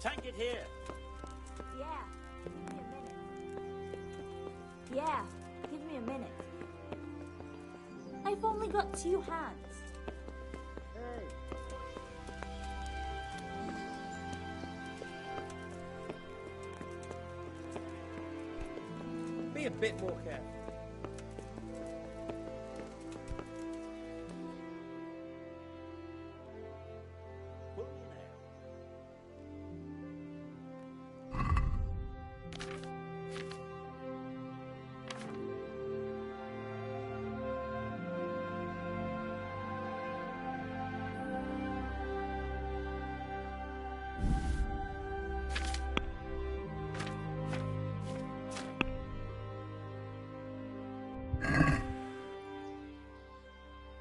Tank it here. Yeah, give me a minute. Yeah, give me a minute. I've only got 2 hands. Hey. Be a bit more careful.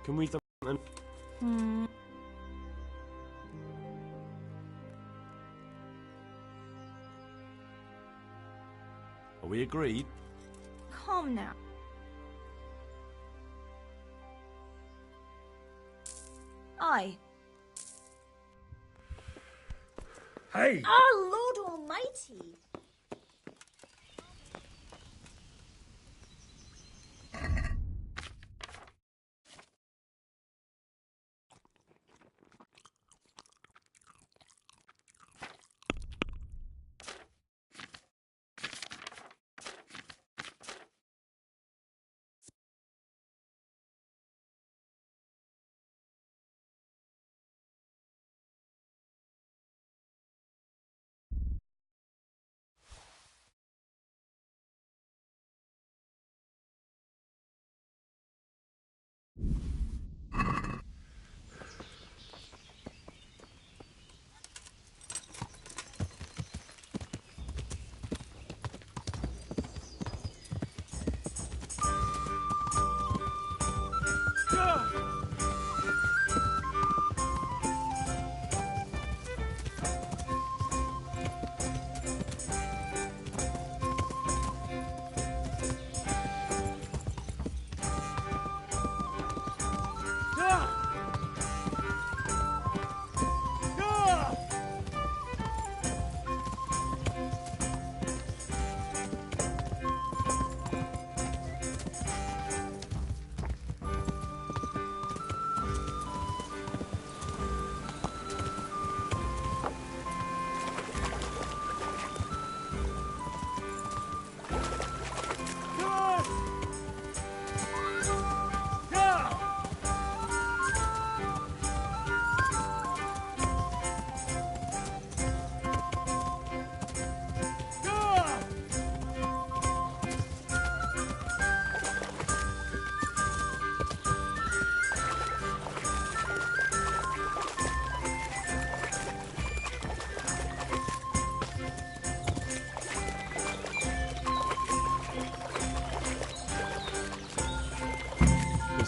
Can we do something? Are we agreed? Calm now. Aye. Hey! Oh, Lord Almighty!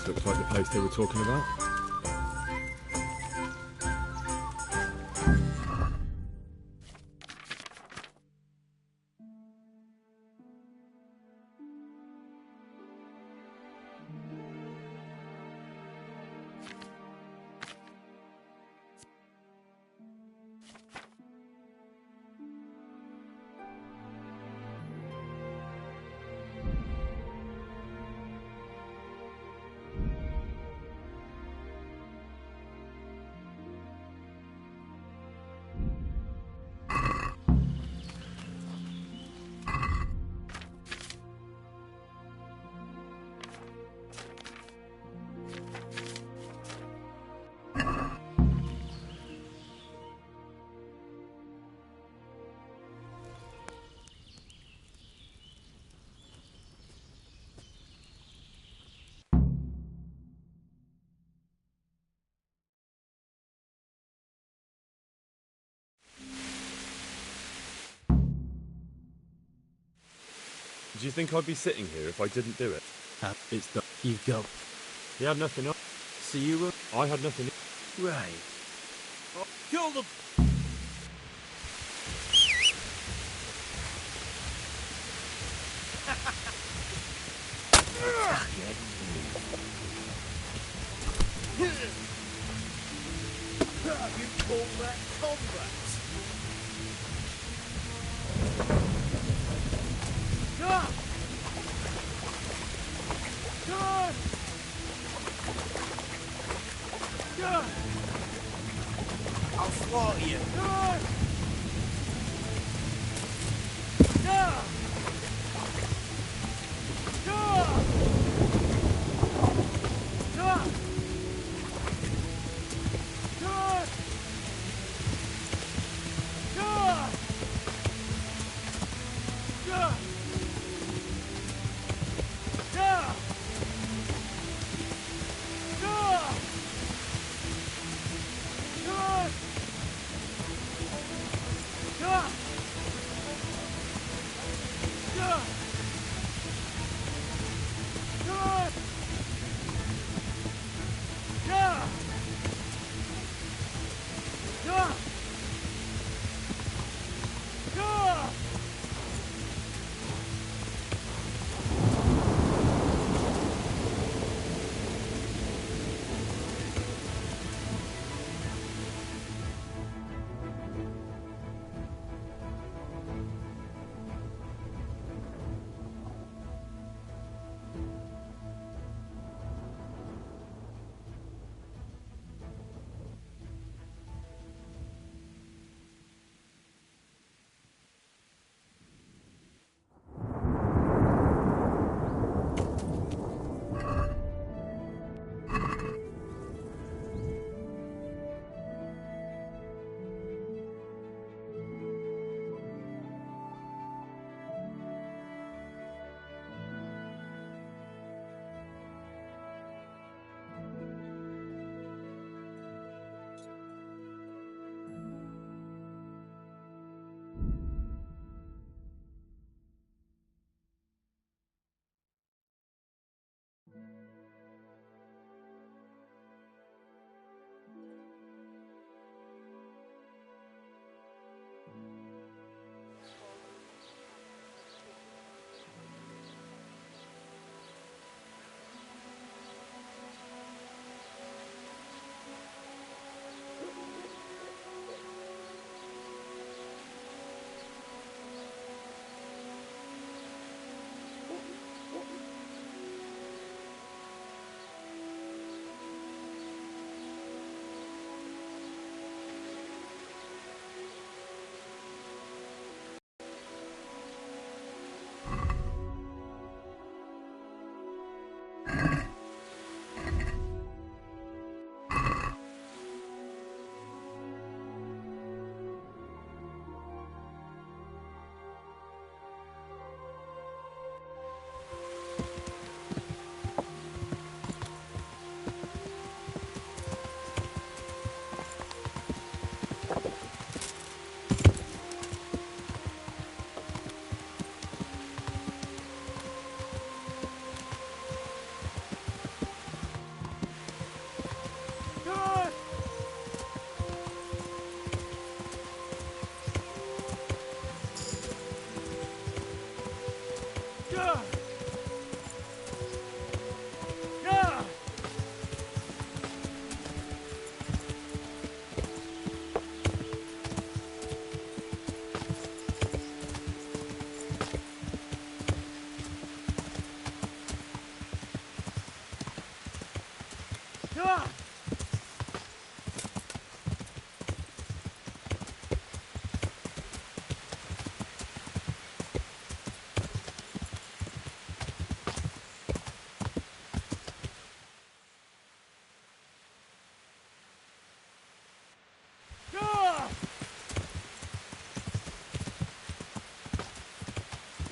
Looks like the place they were talking about. Did you think I'd be sitting here if I didn't do it? It's done. You go. He had nothing on. So you were... I had nothing. Right. Kill them! You call that combat? Ah! Ah! Ah! I'll slaughter you. Ah! Ah!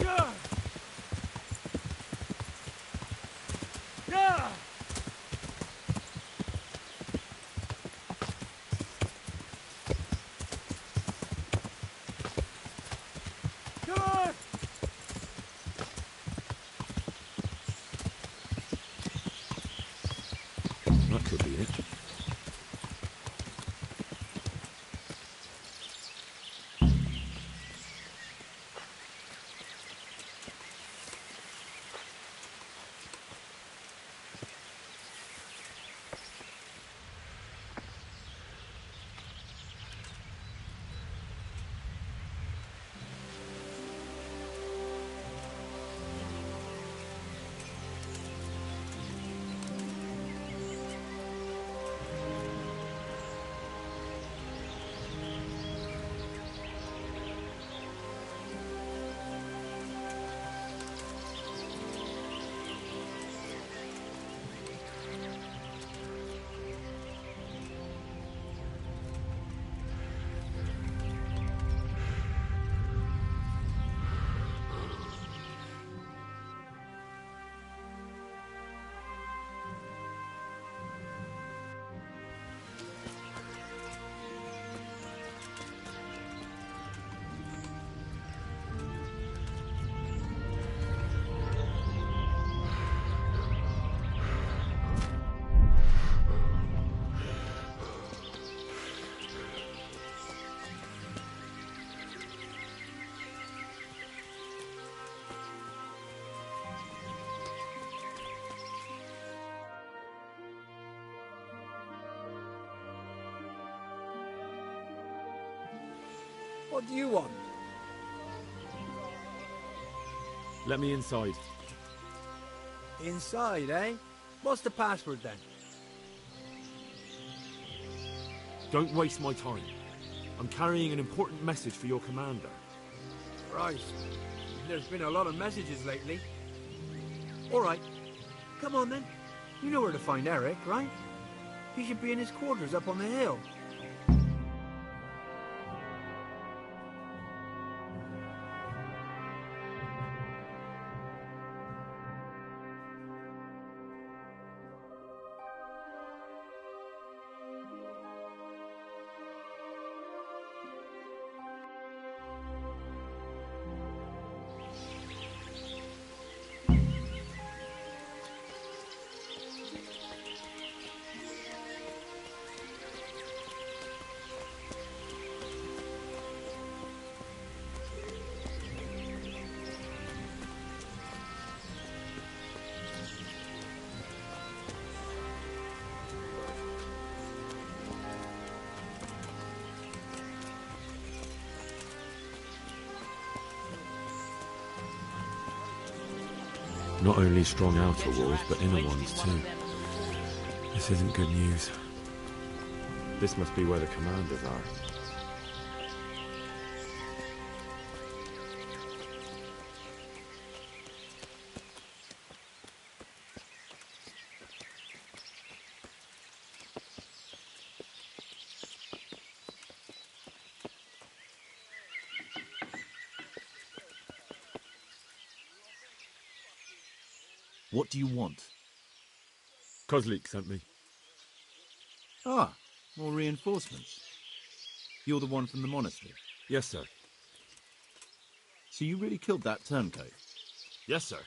Ah! Ah! That could be it. What do you want? Let me inside. Inside, eh? What's the password then? Don't waste my time. I'm carrying an important message for your commander. Right. There's been a lot of messages lately. All right. Come on then. You know where to find Eric, right? He should be in his quarters up on the hill. Not only strong outer walls, but inner ones too. This isn't good news. This must be where the commanders are. What do you want? Kozlik sent me. Ah, more reinforcements. You're the one from the monastery. Yes, sir. So you really killed that turncoat? Yes, sir.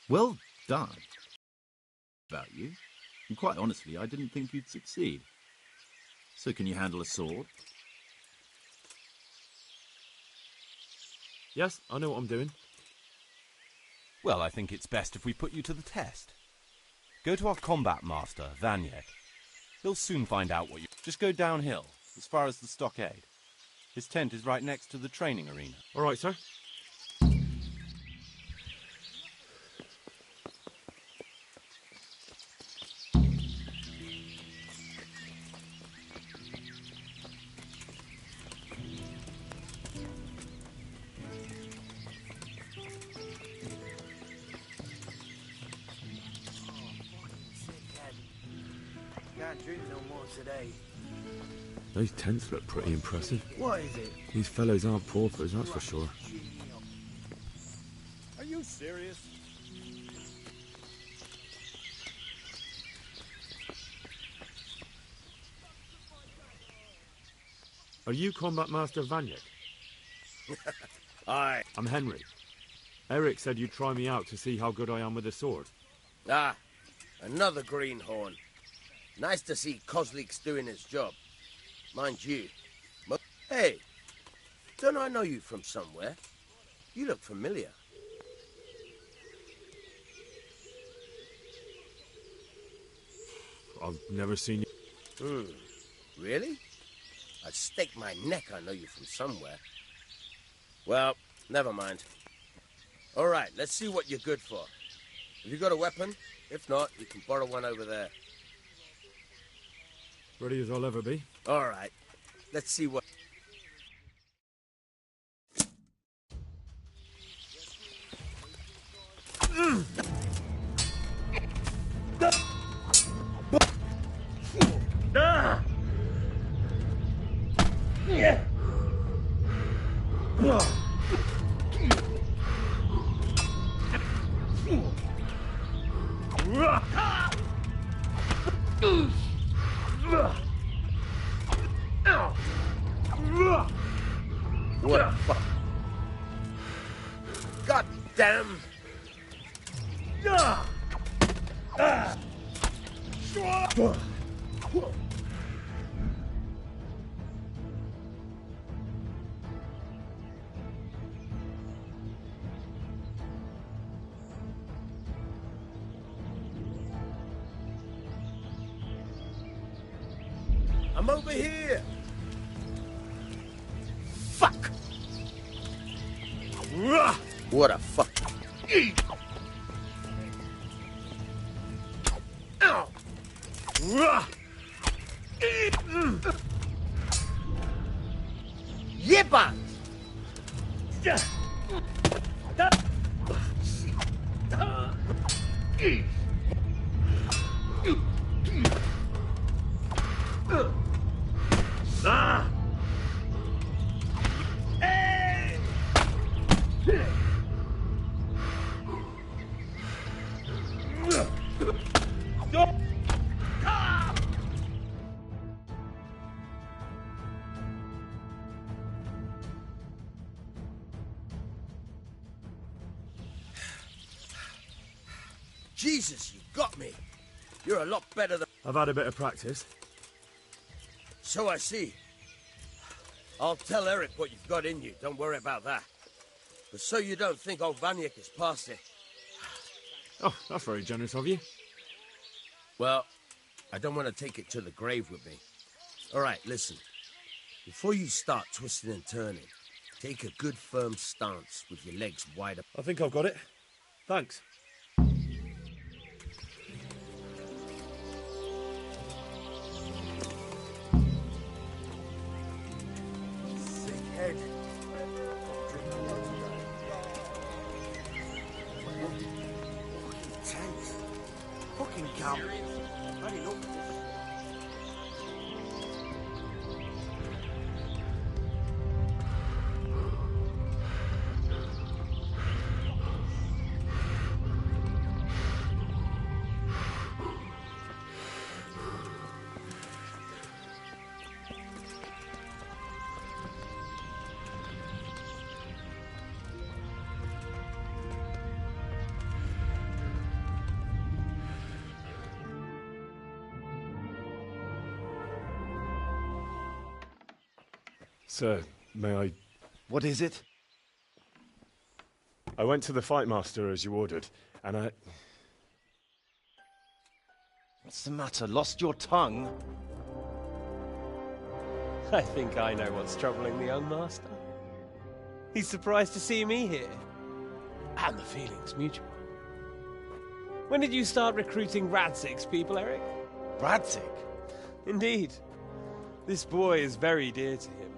Well done. About you. And quite honestly, I didn't think you'd succeed. So can you handle a sword? Yes, I know what I'm doing. Well, I think it's best if we put you to the test. Go to our combat master, Vanyek. He'll soon find out what you... Just go downhill, as far as the stockade. His tent is right next to the training arena. All right, sir. Can't drink no more today. Those tents look pretty impressive. What is it? These fellows aren't paupers, that's for sure. Are you serious? Are you Combat Master Vanyek? Aye. I'm Henry. Eric said you'd try me out to see how good I am with a sword. Ah, Another greenhorn. Nice to see Kozlik's doing his job. Mind you. Hey, don't I know you from somewhere? You look familiar. I've never seen you. Really? I'd stake my neck I know you from somewhere. Well, never mind. All right, let's see what you're good for. Have you got a weapon? If not, you can borrow one over there. Ready as I'll ever be. All right, let's see what... What the fuck? God damn! I'm over here! Fuck! What a fuck! Ow! Yippa! Jesus, you got me. You're a lot better than... I've had a bit of practice. So I see. I'll tell Eric what you've got in you. Don't worry about that. But so you don't think old Vanyek is past it. Oh, that's very generous of you. Well, I don't want to take it to the grave with me. All right, listen. Before you start twisting and turning, take a good firm stance with your legs wide up. I think I've got it. Thanks. Head. Tanks. Fucking cow. I didn't know this. Sir, may I... What is it? I went to the fight master as you ordered, and I... What's the matter? Lost your tongue? I think I know what's troubling the young master. He's surprised to see me here. And the feeling's mutual. When did you start recruiting Radzik's people, Eric? Bradzik? Indeed. This boy is very dear to him.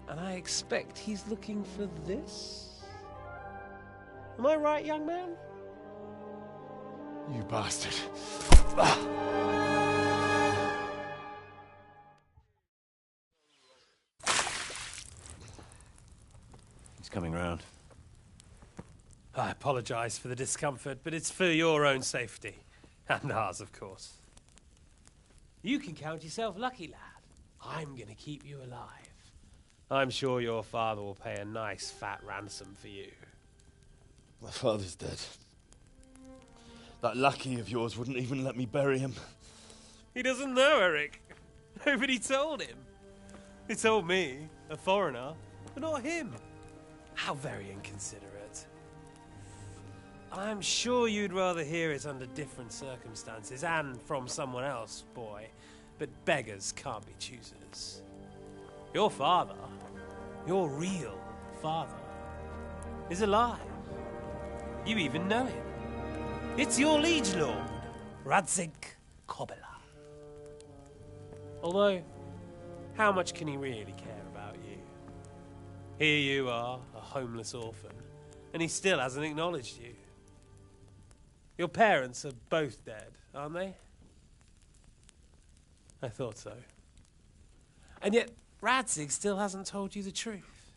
And I expect he's looking for this? Am I right, young man? You bastard. He's coming round. I apologize for the discomfort, but it's for your own safety. And ours, of course. You can count yourself lucky, lad. I'm gonna keep you alive. I'm sure your father will pay a nice fat ransom for you. My father's dead. That lackey of yours wouldn't even let me bury him. He doesn't know, Eric. Nobody told him. He told me, a foreigner, but not him. How very inconsiderate. I'm sure you'd rather hear it under different circumstances and from someone else, boy. But beggars can't be choosers. Your father, your real father, is alive. You even know him. It's your liege lord, Radzik Kobela. Although, how much can he really care about you? Here you are, a homeless orphan, and he still hasn't acknowledged you. Your parents are both dead, aren't they? I thought so. And yet, Radzik still hasn't told you the truth.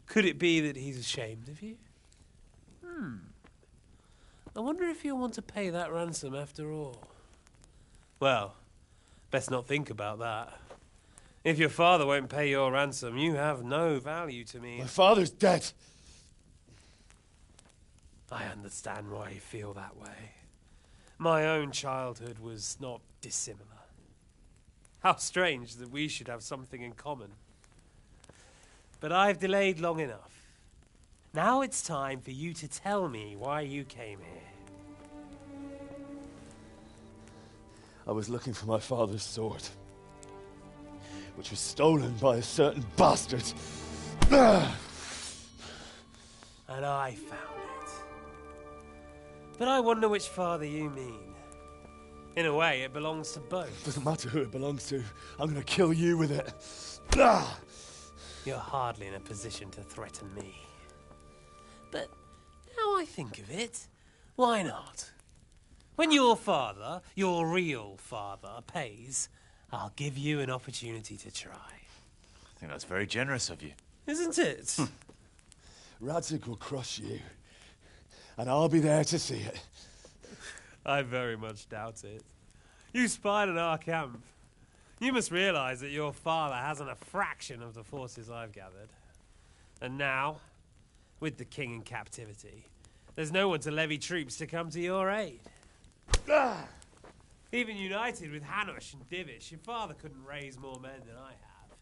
Could it be that he's ashamed of you? I wonder if you'll want to pay that ransom after all. Well, best not think about that. If your father won't pay your ransom, you have no value to me. My father's dead. I understand why you feel that way. My own childhood was not dissimilar. How strange that we should have something in common. But I've delayed long enough. Now it's time for you to tell me why you came here. I was looking for my father's sword, which was stolen by a certain bastard. And I found it. But I wonder which father you mean. In a way, it belongs to both. Doesn't matter who it belongs to. I'm gonna kill you with it. You're hardly in a position to threaten me. But now I think of it, why not? When your father, your real father, pays, I'll give you an opportunity to try. I think that's very generous of you. Isn't it? Radzik will crush you, and I'll be there to see it. I very much doubt it. You spied on our camp. You must realize that your father hasn't a fraction of the forces I've gathered. And now, with the king in captivity, there's no one to levy troops to come to your aid. Even united with Hanush and Divish, your father couldn't raise more men than I have.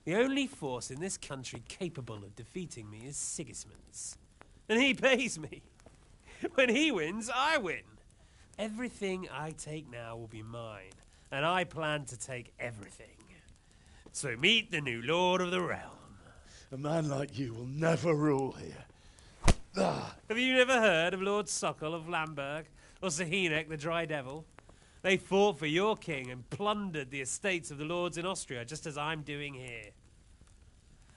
The only force in this country capable of defeating me is Sigismund's. And he pays me. When he wins, I win. Everything I take now will be mine, and I plan to take everything. So meet the new lord of the realm. A man like you will never rule here. Have you never heard of Lord Sokol of Lamberg, or Sahinek the Dry Devil? They fought for your king and plundered the estates of the lords in Austria, just as I'm doing here.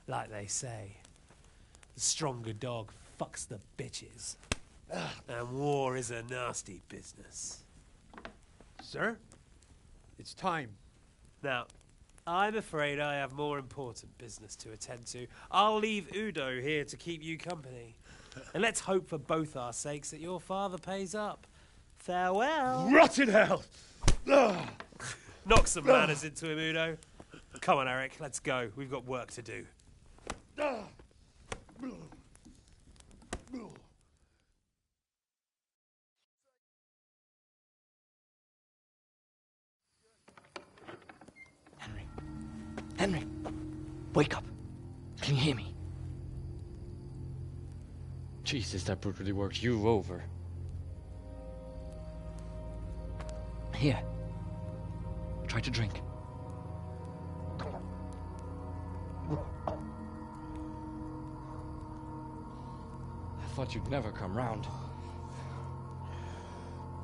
Like they say, the stronger dog fucks the bitches. And war is a nasty business. Sir, it's time. Now, I'm afraid I have more important business to attend to. I'll leave Udo here to keep you company. And let's hope for both our sakes that your father pays up. Farewell. Rot in hell! Knock some manners into him, Udo. Come on, Eric, let's go. We've got work to do. Henry, wake up. Can you hear me? Jesus, that brutally worked you over. Here. Try to drink. I thought you'd never come round.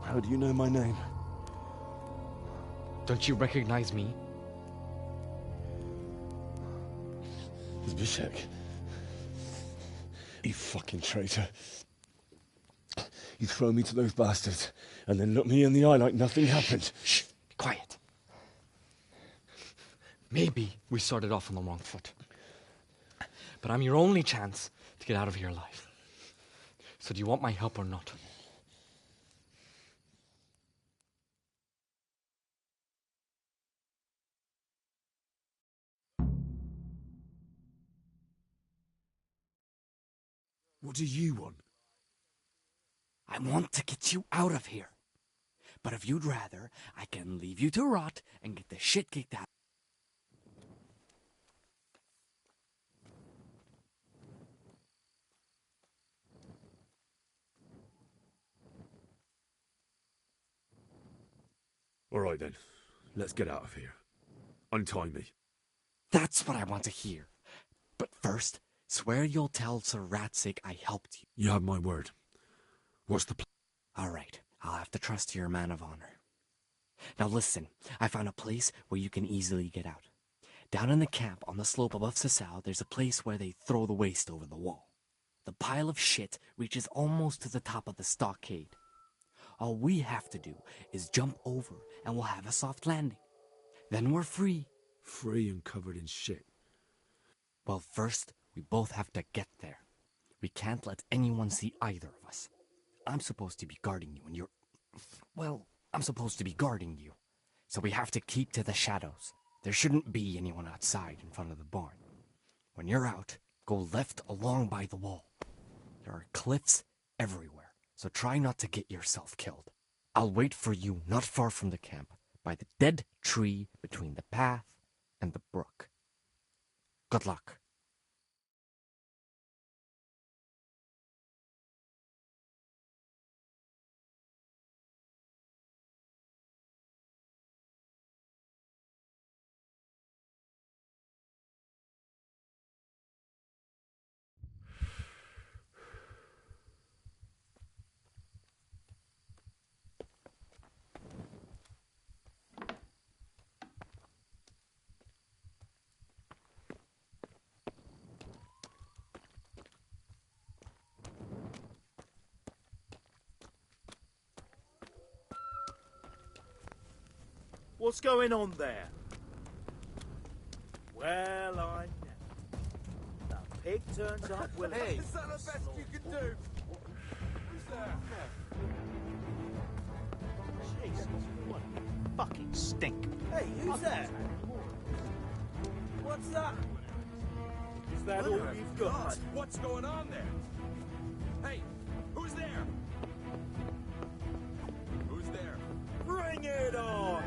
How do you know my name? Don't you recognize me? Zbyszek. You fucking traitor. You throw me to those bastards and then look me in the eye like nothing happened. Shh, be quiet. Maybe we started off on the wrong foot. But I'm your only chance to get out of here alive. So do you want my help or not? What do you want? I want to get you out of here. But if you'd rather, I can leave you to rot and get the shit kicked out. All right then, let's get out of here. Untie me. That's what I want to hear. But first, swear you'll tell Sir Ratsig I helped you. You have my word. What's the plan? All right, I'll have to trust you're a man of honor. Now listen, I found a place where you can easily get out. Down in the camp on the slope above Sasau, there's a place where they throw the waste over the wall. The pile of shit reaches almost to the top of the stockade. All we have to do is jump over and we'll have a soft landing. Then we're free. Free and covered in shit. Well, first, we both have to get there. We can't let anyone see either of us. I'm supposed to be guarding you and you're... Well, I'm supposed to be guarding you. So we have to keep to the shadows. There shouldn't be anyone outside in front of the barn. When you're out, go left along by the wall. There are cliffs everywhere, so try not to get yourself killed. I'll wait for you not far from the camp, by the dead tree between the path and the brook. Good luck. What's going on there? Well, I know. The pig turns up with Hey, is that the best you can do? Who's there? Jesus, what a fucking stink. Hey, who's there? What's that? Is that all you've got? What's going on there? Hey, who's there? Who's there? Bring it on!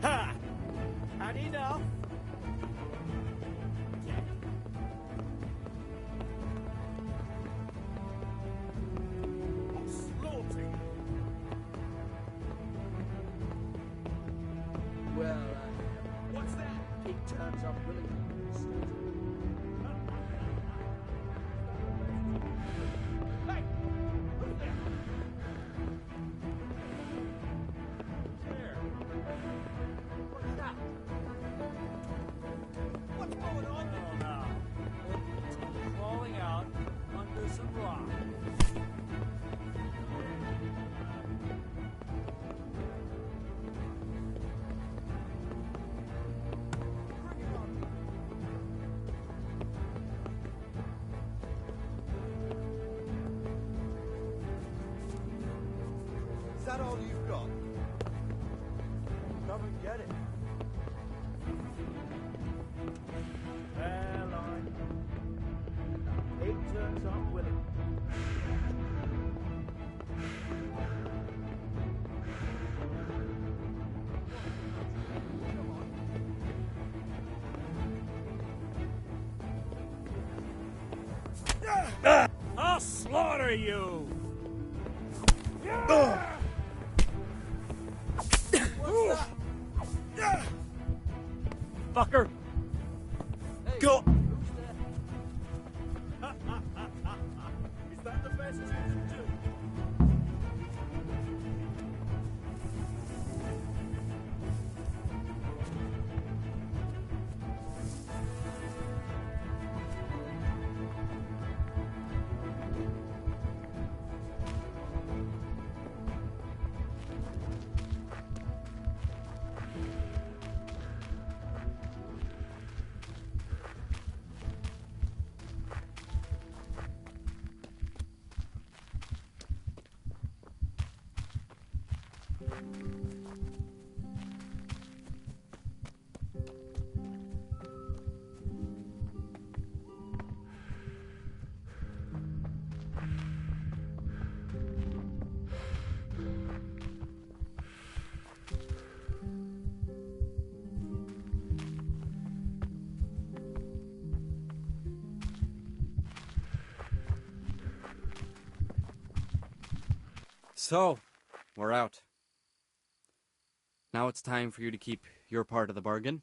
Ha! Had enough? I'll slaughter you. Well, What's that? pig turns up willingly. Hey, who's there? What's that? What's going on there? now. Crawling out under some rock. Is that all you've got? Come and get it. Well, I... Pig turns up willing. I'll slaughter you! Fucker! Go! Is that the best you can do? So, we're out. Now it's time for you to keep your part of the bargain.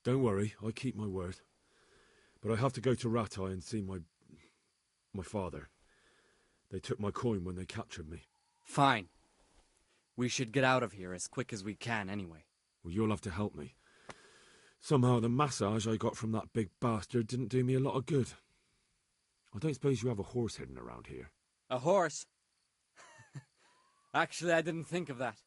Don't worry, I keep my word. But I have to go to Ratai and see my father. They took my coin when they captured me. Fine. We should get out of here as quick as we can anyway. Well, you'll have to help me. Somehow the massage I got from that big bastard didn't do me a lot of good. I don't suppose you have a horse hidden around here. A horse? Actually, I didn't think of that.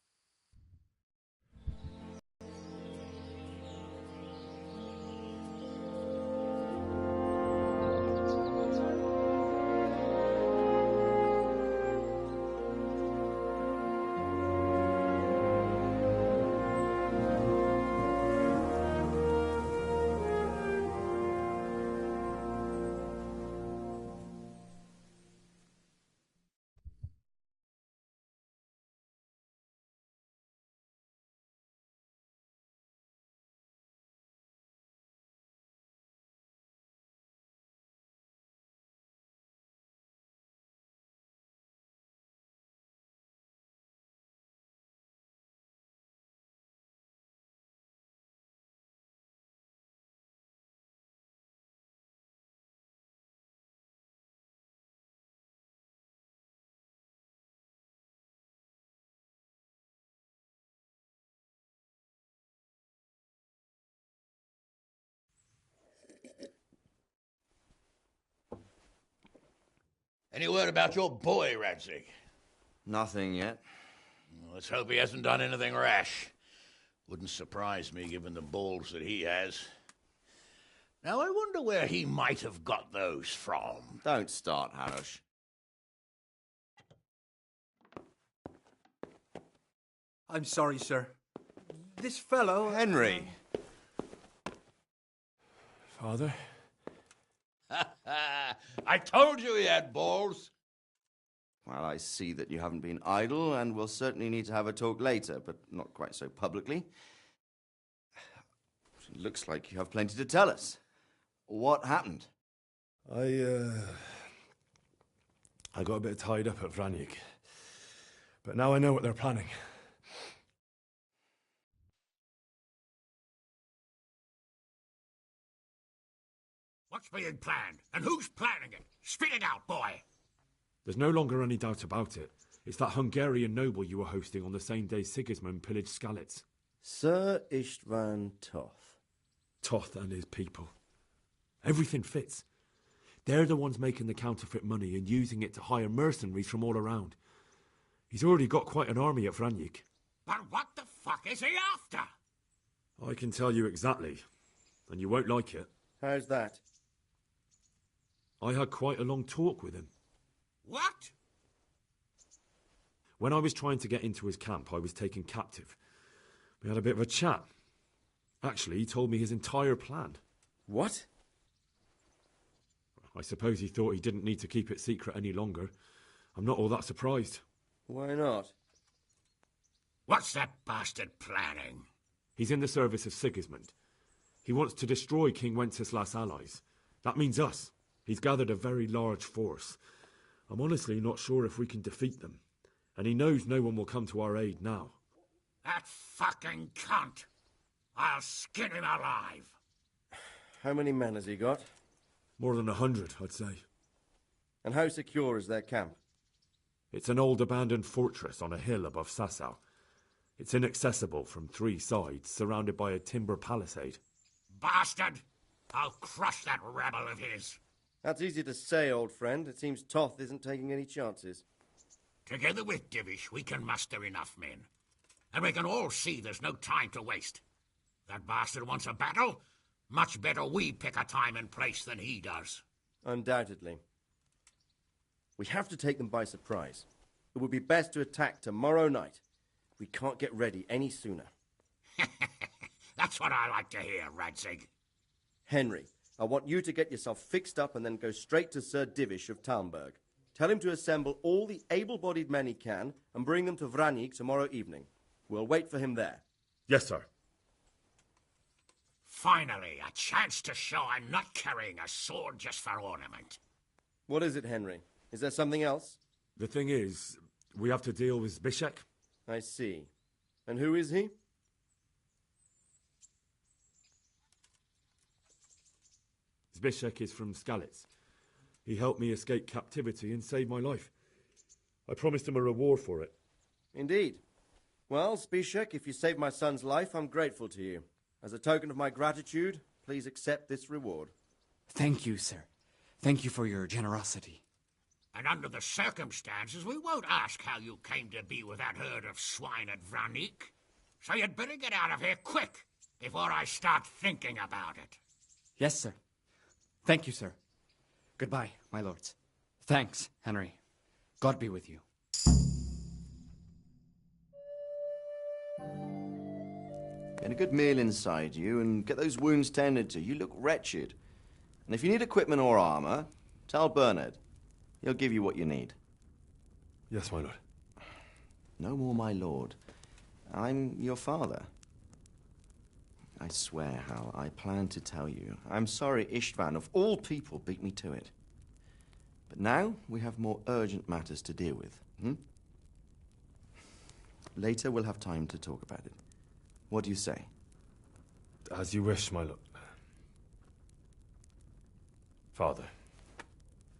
Any word about your boy, Radzig? Nothing yet. Let's hope he hasn't done anything rash. Wouldn't surprise me, given the balls that he has. Now, I wonder where he might have got those from. Don't start, Harosh. I'm sorry, sir. This fellow... Henry! Father? I told you he had balls. Well, I see that you haven't been idle, and we'll certainly need to have a talk later, but not quite so publicly. It looks like you have plenty to tell us. What happened? I got a bit tied up at Vranyik. But now I know what they're planning. What's being planned? And who's planning it? Spit it out, boy! There's no longer any doubt about it. It's that Hungarian noble you were hosting on the same day Sigismund pillaged Skalitz. Sir Istvan Toth. Toth and his people. Everything fits. They're the ones making the counterfeit money and using it to hire mercenaries from all around. He's already got quite an army at Vranyik. But what the fuck is he after? I can tell you exactly, and you won't like it. How's that? I had quite a long talk with him. What? When I was trying to get into his camp, I was taken captive. We had a bit of a chat. Actually, he told me his entire plan. What? I suppose he thought he didn't need to keep it secret any longer. I'm not all that surprised. Why not? What's that bastard planning? He's in the service of Sigismund. He wants to destroy King Wenceslas' allies. That means us. He's gathered a very large force. I'm honestly not sure if we can defeat them. And he knows no one will come to our aid now. That fucking cunt! I'll skin him alive! How many men has he got? More than 100, I'd say. And how secure is their camp? It's an old abandoned fortress on a hill above Sasau. It's inaccessible from 3 sides, surrounded by a timber palisade. Bastard! I'll crush that rebel of his! That's easy to say, old friend. It seems Toth isn't taking any chances. Together with Divish, we can muster enough men. And we can all see there's no time to waste. That bastard wants a battle. Much better we pick a time and place than he does. Undoubtedly. We have to take them by surprise. It would be best to attack tomorrow night. We can't get ready any sooner. That's what I like to hear, Radzig. Henry, I want you to get yourself fixed up and then go straight to Sir Divish of Talmberg. Tell him to assemble all the able-bodied men he can and bring them to Vranyik tomorrow evening. We'll wait for him there. Yes, sir. Finally, a chance to show I'm not carrying a sword just for ornament. What is it, Henry? Is there something else? The thing is, we have to deal with Zbyszek. I see. And who is he? Zbyszek is from Skalitz. He helped me escape captivity and saved my life. I promised him a reward for it. Indeed. Well, Zbyszek, if you saved my son's life, I'm grateful to you. As a token of my gratitude, please accept this reward. Thank you, sir. Thank you for your generosity. And under the circumstances, we won't ask how you came to be with that herd of swine at Vranik. So you'd better get out of here quick, before I start thinking about it. Yes, sir. Thank you, sir. Goodbye, my lords. Thanks, Henry. God be with you. Get a good meal inside you and get those wounds tended to. You look wretched. And if you need equipment or armor, tell Bernard. He'll give you what you need. Yes, my lord. No more, my lord. I'm your father. I swear, Hal, I planned to tell you. I'm sorry Istvan, of all people, beat me to it. But now we have more urgent matters to deal with. Later we'll have time to talk about it. What do you say? As you wish, my lord. Father.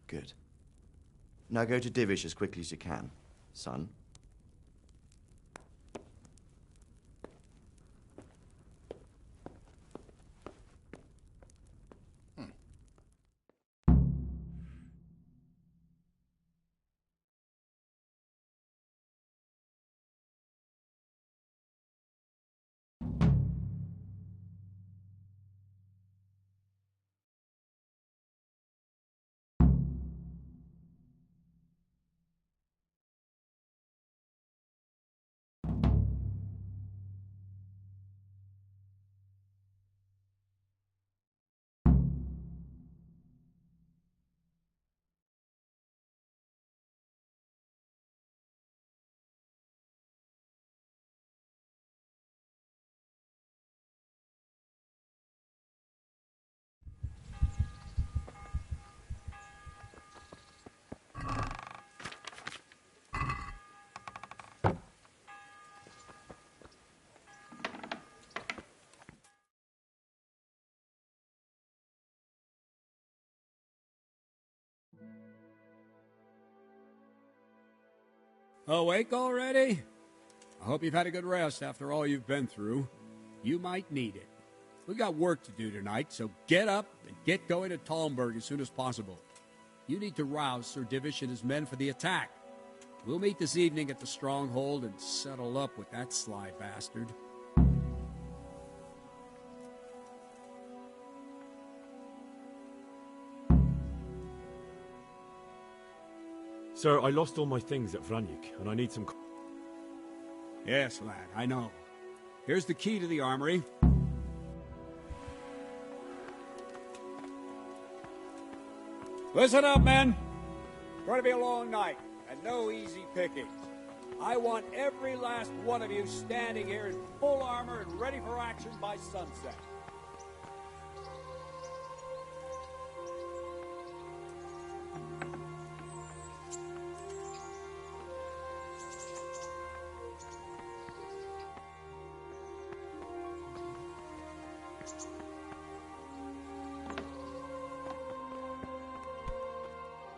Good. Now go to Divish as quickly as you can, son. Awake already? I hope you've had a good rest after all you've been through. You might need it. We've got work to do tonight, so get up and get going to Talmberg as soon as possible. You need to rouse Sir Divish and his men for the attack. We'll meet this evening at the stronghold and settle up with that sly bastard. Sir, I lost all my things at Vranik, and I need some... Yes, lad, I know. Here's the key to the armory. Listen up, men. It's going to be a long night, and no easy pickings. I want every last one of you standing here in full armor and ready for action by sunset.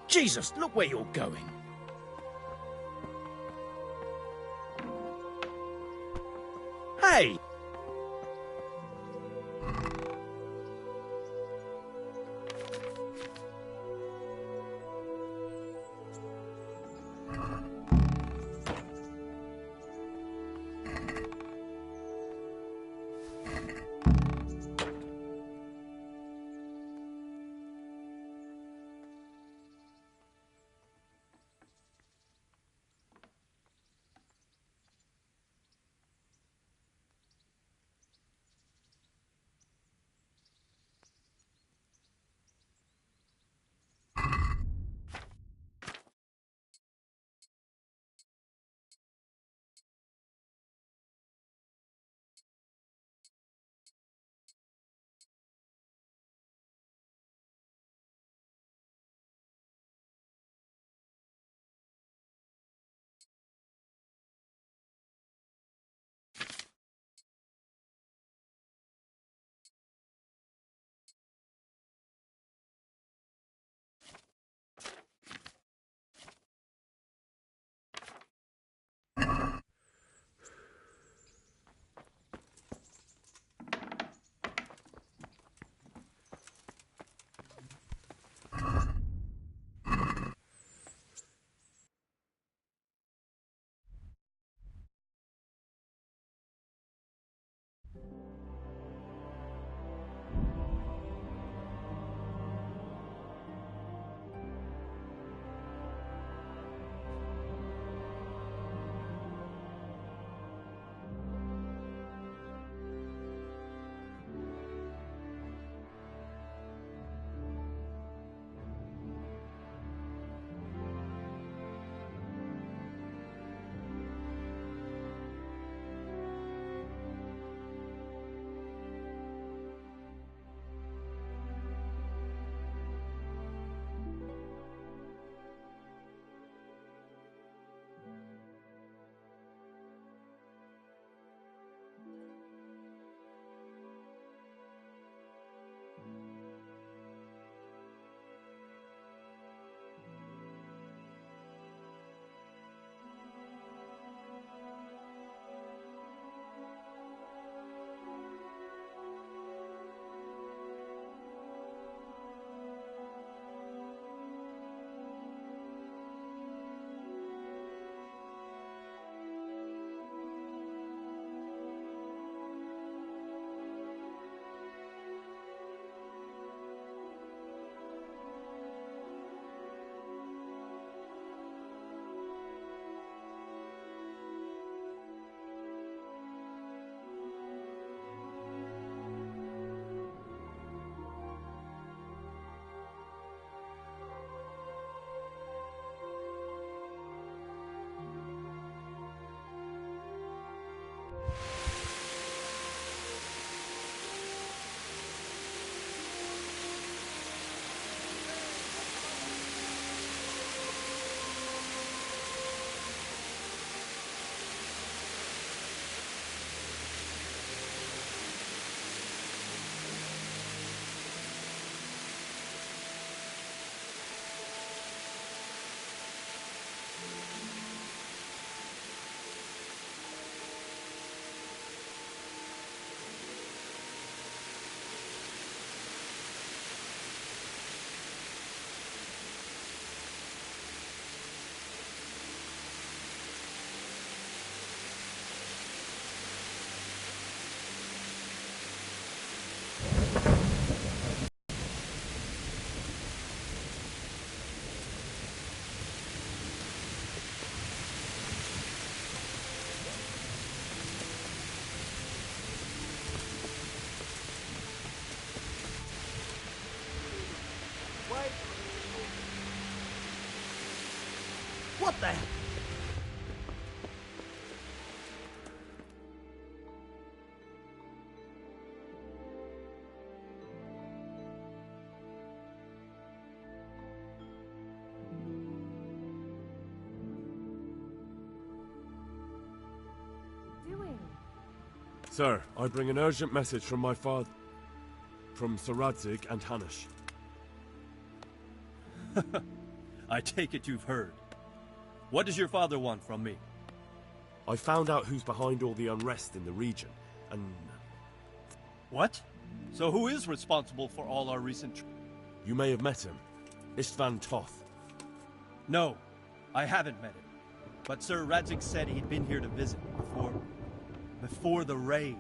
Jesus, look where you're going. Hey! What the? Doing? Sir, I bring an urgent message from my father, from Sir Radzig and Hanish. I take it you've heard. What does your father want from me? I found out who's behind all the unrest in the region, and... What? So who is responsible for all our recent... You may have met him. Istvan Toth. No, I haven't met him. But Sir Radzig said he'd been here to visit before the raid.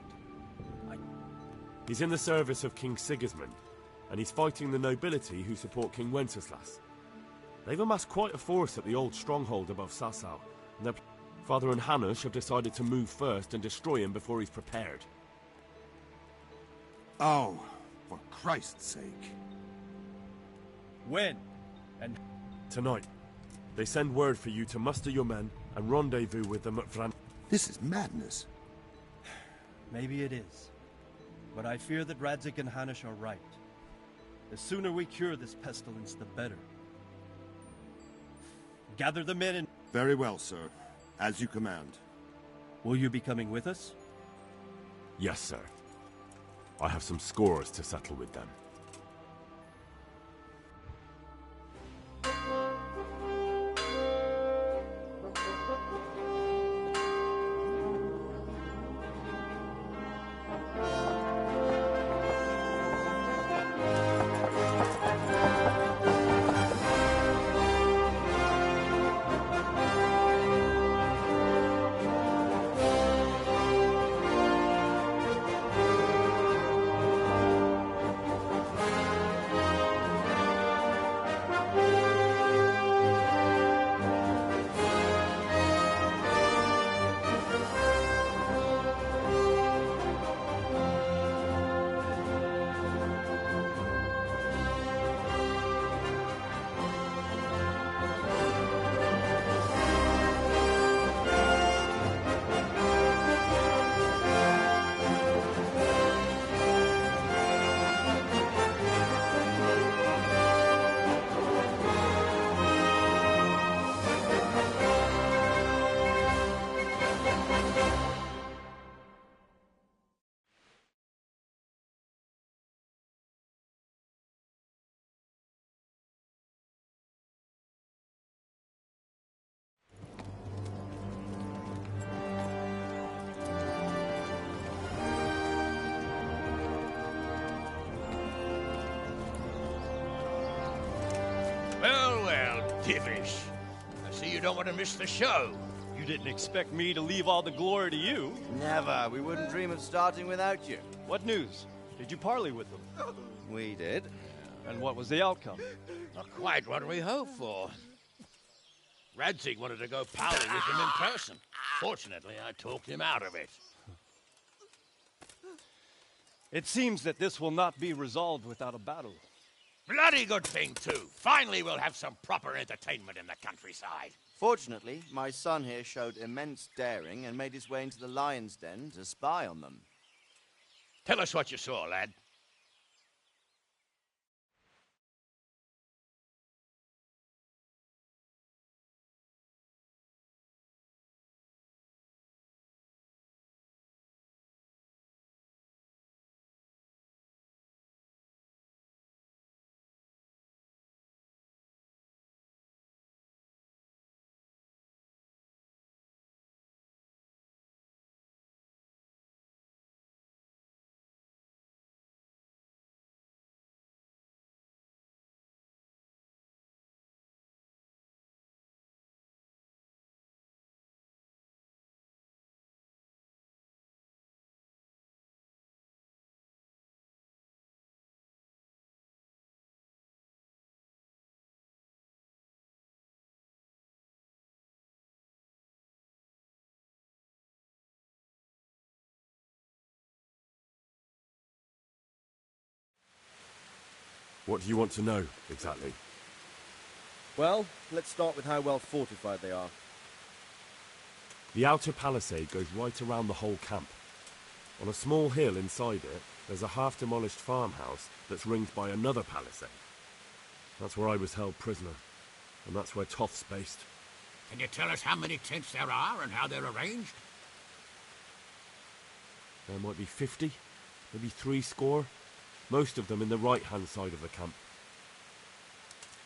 He's in the service of King Sigismund, and he's fighting the nobility who support King Wenceslas. They've amassed quite a force at the old stronghold above Sasau, and their father and Hanush have decided to move first and destroy him before he's prepared. Oh, for Christ's sake. When? And... Tonight. They send word for you to muster your men and rendezvous with them at Vran... This is madness. Maybe it is. But I fear that Radzig and Hanush are right. The sooner we cure this pestilence, the better. Gather the men and... Very well, sir. As you command. Will you be coming with us? Yes, sir. I have some scores to settle with them. Well, Divish. I see you don't want to miss the show. You didn't expect me to leave all the glory to you. Never. We wouldn't dream of starting without you. What news? Did you parley with them? We did. And what was the outcome? Not quite what we hoped for. Radzig wanted to go pally with him in person. Fortunately, I talked him out of it. It seems that this will not be resolved without a battle. Bloody good thing, too. Finally, we'll have some proper entertainment in the countryside. Fortunately, my son here showed immense daring and made his way into the lion's den to spy on them. Tell us what you saw, lad. What do you want to know, exactly? Well, let's start with how well fortified they are. The outer palisade goes right around the whole camp. On a small hill inside it, there's a half-demolished farmhouse that's ringed by another palisade. That's where I was held prisoner, and that's where Toth's based. Can you tell us how many tents there are and how they're arranged? There might be 50, maybe 60. Most of them in the right-hand side of the camp.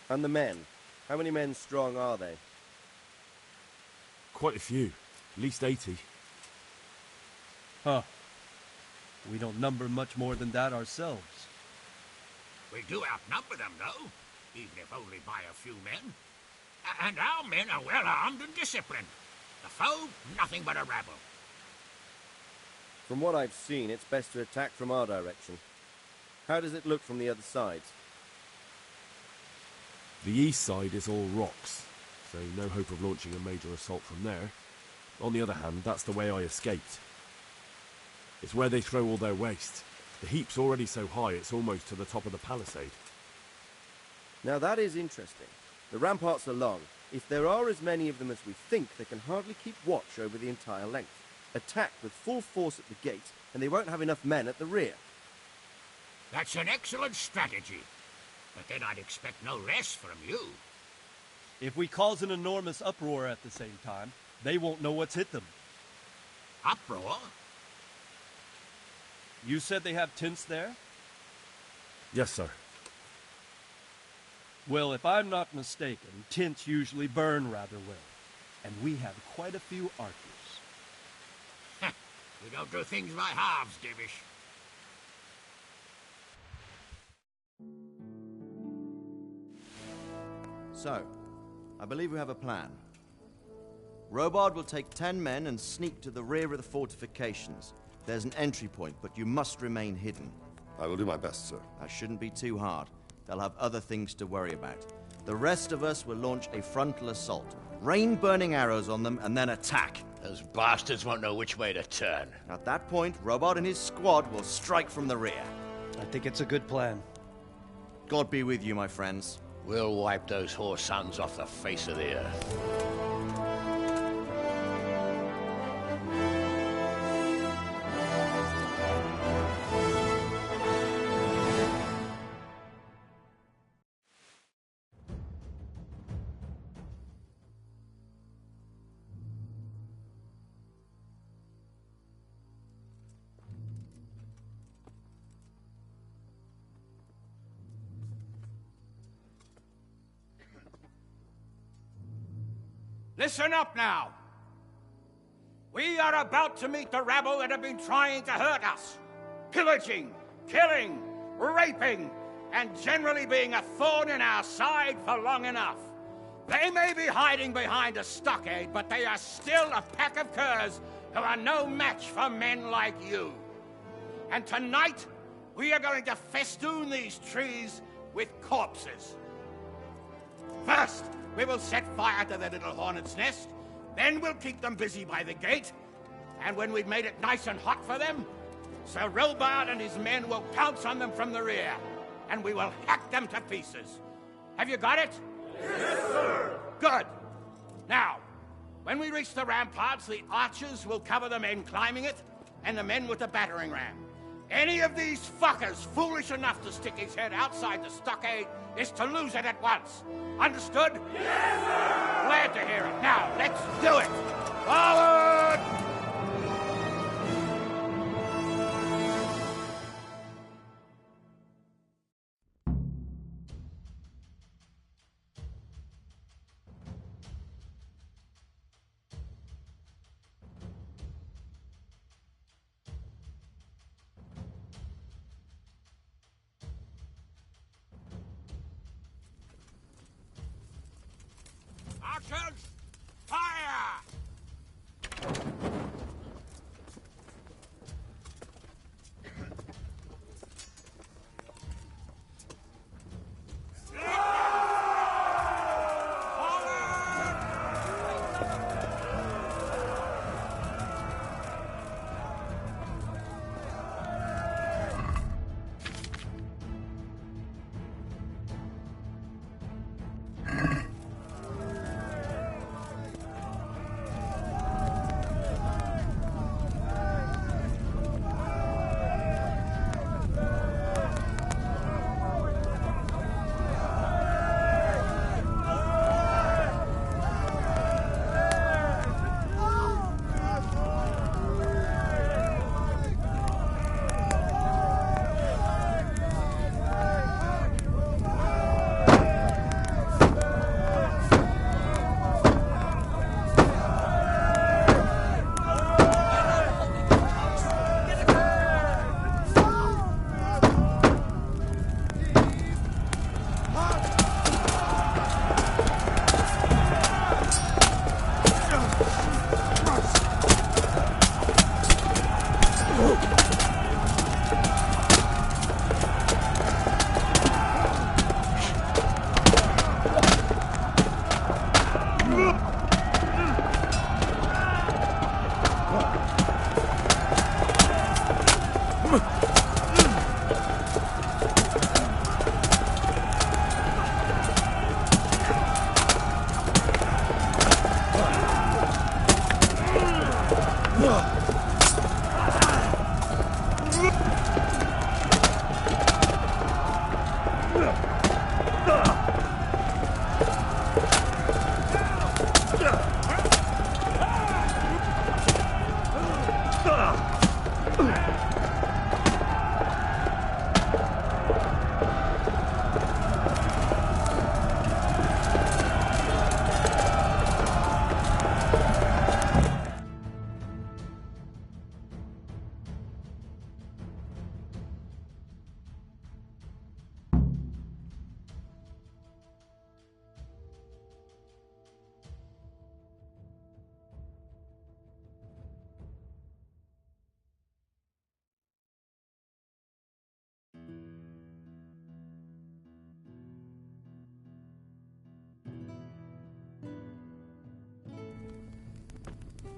And the men? How many men strong are they? Quite a few. At least 80. Huh. We don't number much more than that ourselves. We do outnumber them, though, even if only by a few men. And our men are well armed and disciplined. The foe, nothing but a rabble. From what I've seen, it's best to attack from our direction. How does it look from the other side? The east side is all rocks, so no hope of launching a major assault from there. On the other hand, that's the way I escaped. It's where they throw all their waste. The heap's already so high it's almost to the top of the palisade. Now that is interesting. The ramparts are long. If there are as many of them as we think, they can hardly keep watch over the entire length. Attack with full force at the gate, and they won't have enough men at the rear. That's an excellent strategy. But then I'd expect no less from you. If we cause an enormous uproar at the same time, they won't know what's hit them. Uproar? You said they have tents there? Yes, sir. Well, if I'm not mistaken, tents usually burn rather well. And we have quite a few archers. You don't do things by halves, Divish. So, I believe we have a plan. Robard will take 10 men and sneak to the rear of the fortifications. There's an entry point, but you must remain hidden. I will do my best, sir. That shouldn't be too hard. They'll have other things to worry about. The rest of us will launch a frontal assault. Rain burning arrows on them and then attack. Those bastards won't know which way to turn. At that point, Robard and his squad will strike from the rear. I think it's a good plan. God be with you, my friends. We'll wipe those whore sons off the face of the earth. Listen up now. We are about to meet the rabble that have been trying to hurt us. Pillaging, killing, raping, and generally being a thorn in our side for long enough. They may be hiding behind a stockade, but they are still a pack of curs who are no match for men like you. And tonight, we are going to festoon these trees with corpses. First, we will set fire to their little hornet's nest. Then we'll keep them busy by the gate. And when we've made it nice and hot for them, Sir Robard and his men will pounce on them from the rear. And we will hack them to pieces. Have you got it? Yes, sir! Good. Now, when we reach the ramparts, the archers will cover the men climbing it, and the men with the battering ram. Any of these fuckers foolish enough to stick his head outside the stockade is to lose it at once. Understood? Yes, sir! Glad to hear it. Now, let's do it! Forward! Archers, fire!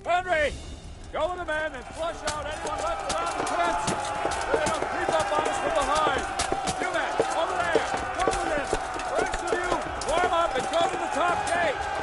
Henry! Go with the men and flush out anyone left around the fence! So they don't creep up on us from behind! You men, over there! Go with them! The rest of you, warm up and go to the top gate!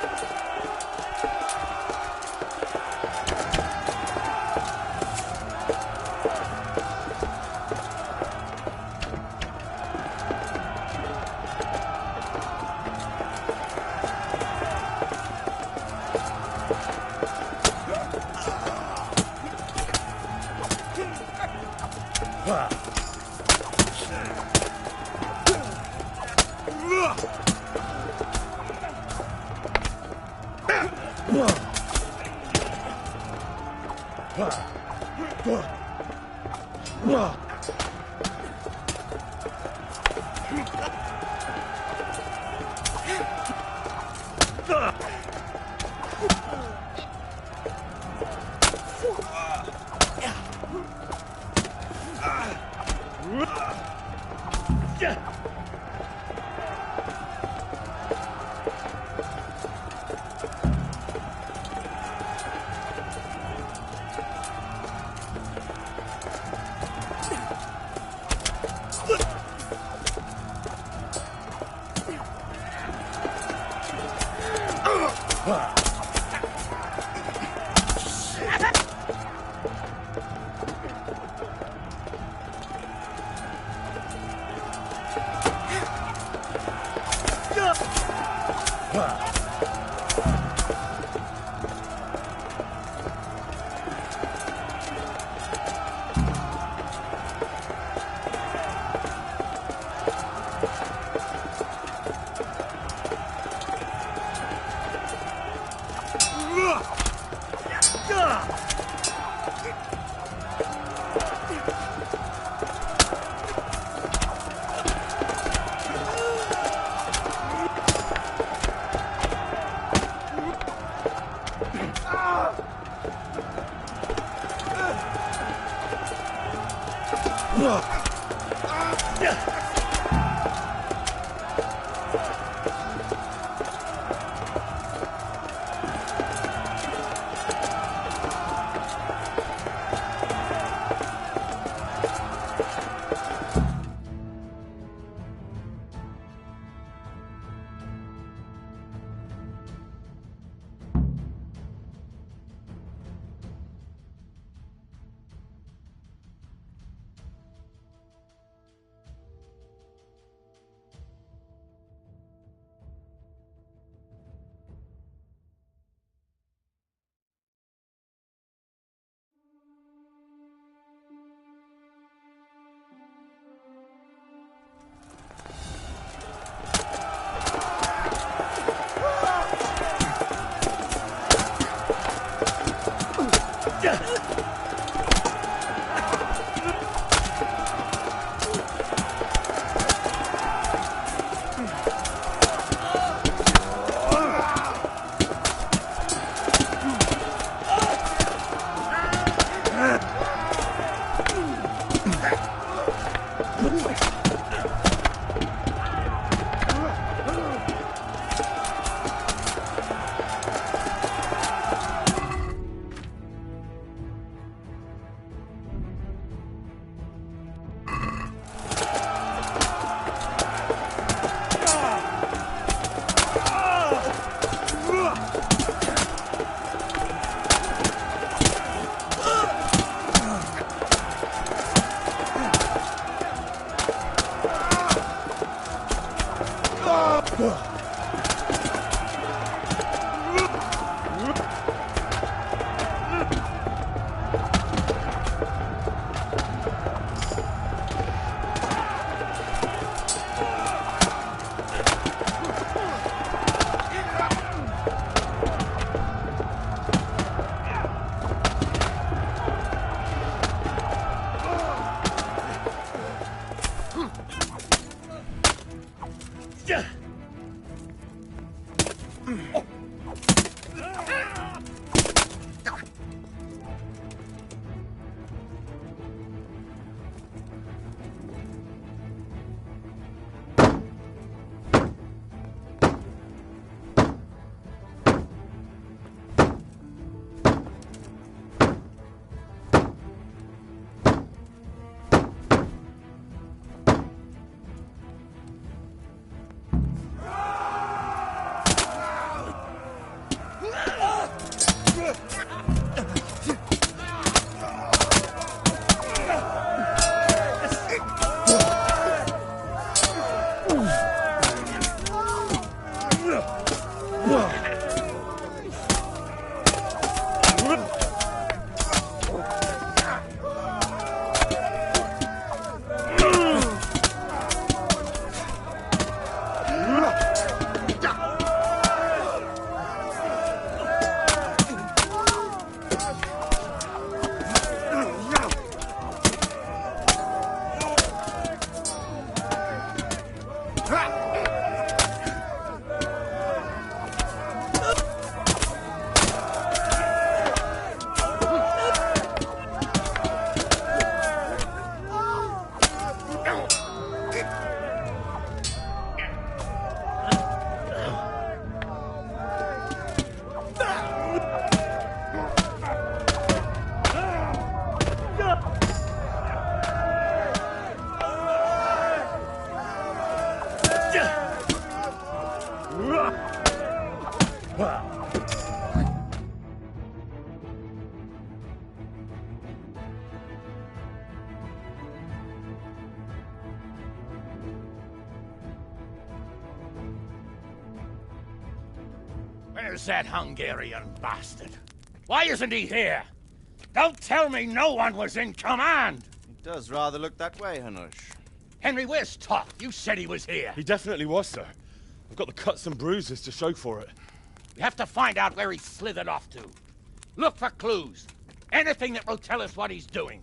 Where's that Hungarian bastard? Why isn't he here? Don't tell me no one was in command! It does rather look that way, Hanush. Henry, where's Toth? You said he was here. He definitely was, sir. I've got the cuts and bruises to show for it. We have to find out where he slithered off to. Look for clues. Anything that will tell us what he's doing.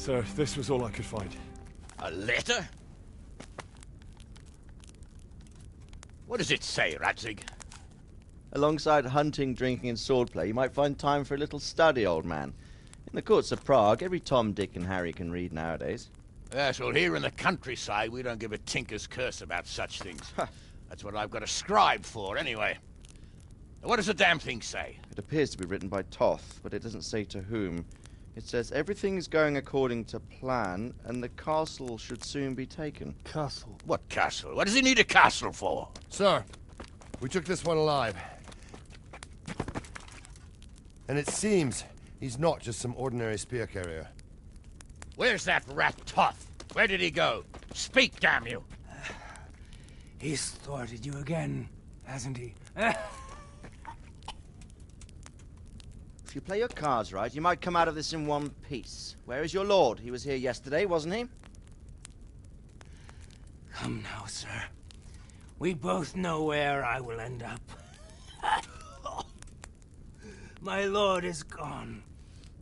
Sir, this was all I could find. A letter? What does it say, Radzig? Alongside hunting, drinking, and swordplay, you might find time for a little study, old man. In the courts of Prague, every Tom, Dick, and Harry can read nowadays. Yes, well, here in the countryside, we don't give a tinker's curse about such things. That's what I've got a scribe for, anyway. Now, what does the damn thing say? It appears to be written by Toth, but it doesn't say to whom. It says everything's going according to plan, and the castle should soon be taken. Castle? What castle? What does he need a castle for? Sir, we took this one alive. And it seems he's not just some ordinary spear carrier. Where's that rat Toth? Where did he go? Speak, damn you! He's thwarted you again, hasn't he? If you play your cards right, you might come out of this in one piece. Where is your lord? He was here yesterday, wasn't he? Come now, sir. We both know where I will end up. My lord is gone.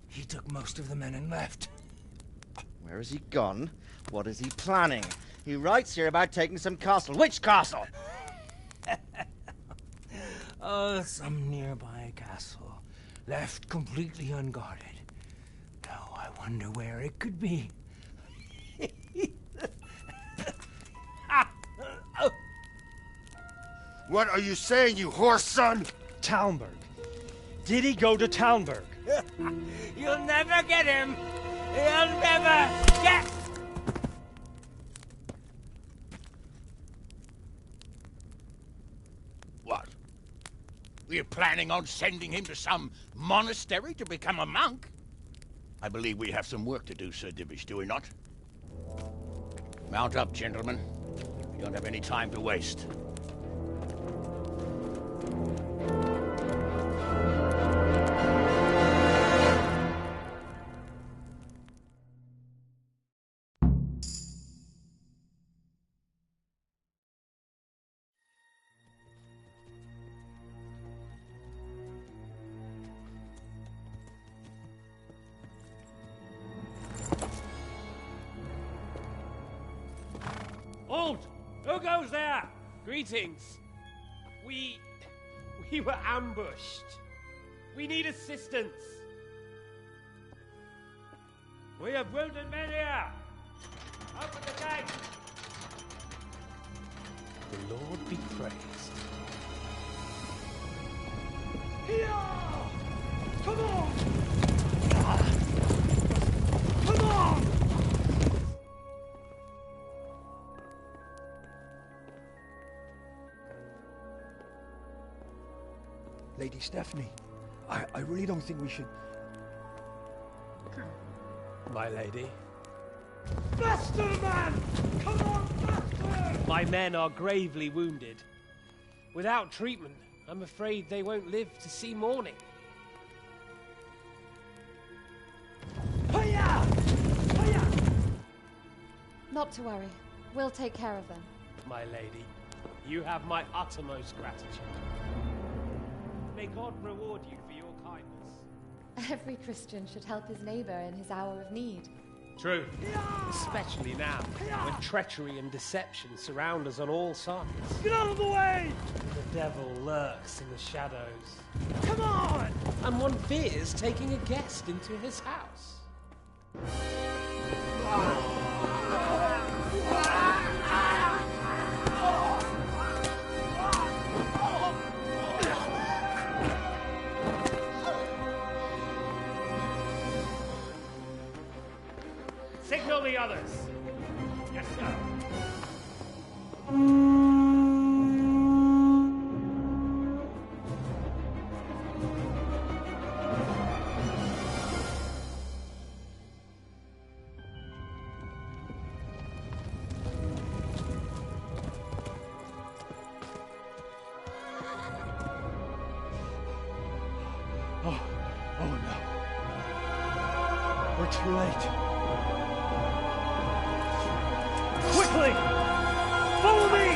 He took most of the men and left. Where has he gone? What is he planning? He writes here about taking some castle. Which castle? Oh, some nearby castle. Left completely unguarded. Now I wonder where it could be. What are you saying, you horse son? Talmberg. Did he go to Talmberg? You'll never get him! You'll never get... What? We're planning on sending him to some monastery to become a monk? I believe we have some work to do, Sir Divish, do we not? Mount up, gentlemen. We don't have any time to waste. Halt! Who goes there? Greetings. We were ambushed. We need assistance. We have wounded men here. Open the gate. The Lord be praised. Here! Come on! Come on! Lady Stephanie, I really don't think we should... My lady. Faster, man! Come on, faster! My men are gravely wounded. Without treatment, I'm afraid they won't live to see morning. Hiya! Hiya! Not to worry. We'll take care of them. My lady, you have my uttermost gratitude. May God reward you for your kindness. Every Christian should help his neighbor in his hour of need. True. Especially now, when treachery and deception surround us on all sides. Get out of the way! The devil lurks in the shadows. Come on! And one fears taking a guest into his house. Signal the others. Yes, sir. Oh no. We're too late. Quickly! Follow me!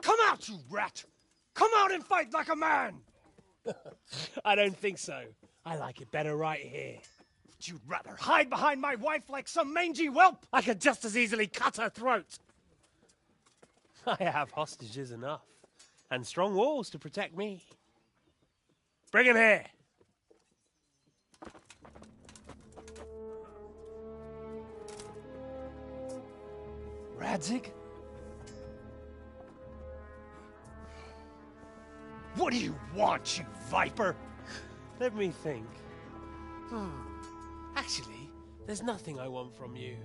Come out, you rat! Come out and fight like a man! I don't think so. I like it better right here. Would you rather hide behind my wife like some mangy whelp? I could just as easily cut her throat. I have hostages enough, and strong walls to protect me. Bring him here. Radzig? What do you want, you viper? Let me think. Actually, there's nothing I want from you.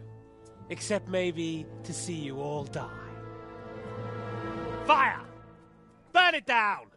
Except maybe to see you all die. Fire! Burn it down!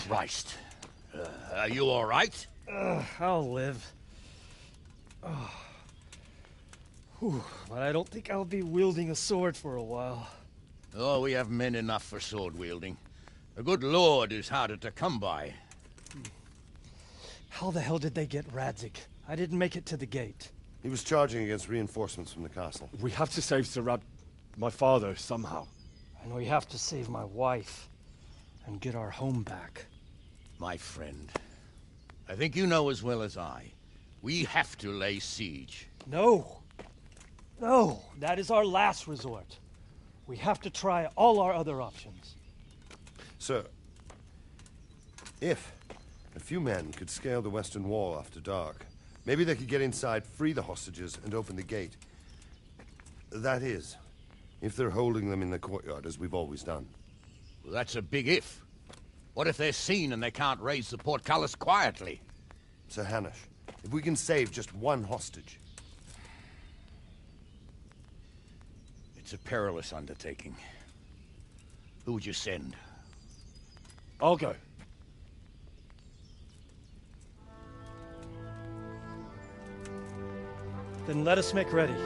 Christ. Are you all right? I'll live. But I don't think I'll be wielding a sword for a while. Oh, we have men enough for sword wielding. A good lord is harder to come by. How the hell did they get Radzig? I didn't make it to the gate. He was charging against reinforcements from the castle. We have to save Sir my father, somehow. And we have to save my wife and get our home back. My friend, I think you know as well as I. We have to lay siege. No. No, that is our last resort. We have to try all our other options. Sir, if a few men could scale the western wall after dark, maybe they could get inside, free the hostages, and open the gate. That is, if they're holding them in the courtyard, as we've always done. Well, that's a big if. What if they're seen and they can't raise the portcullis quietly? Sir Hanish, if we can save just one hostage... It's a perilous undertaking. Who would you send? I'll go. Then let us make ready.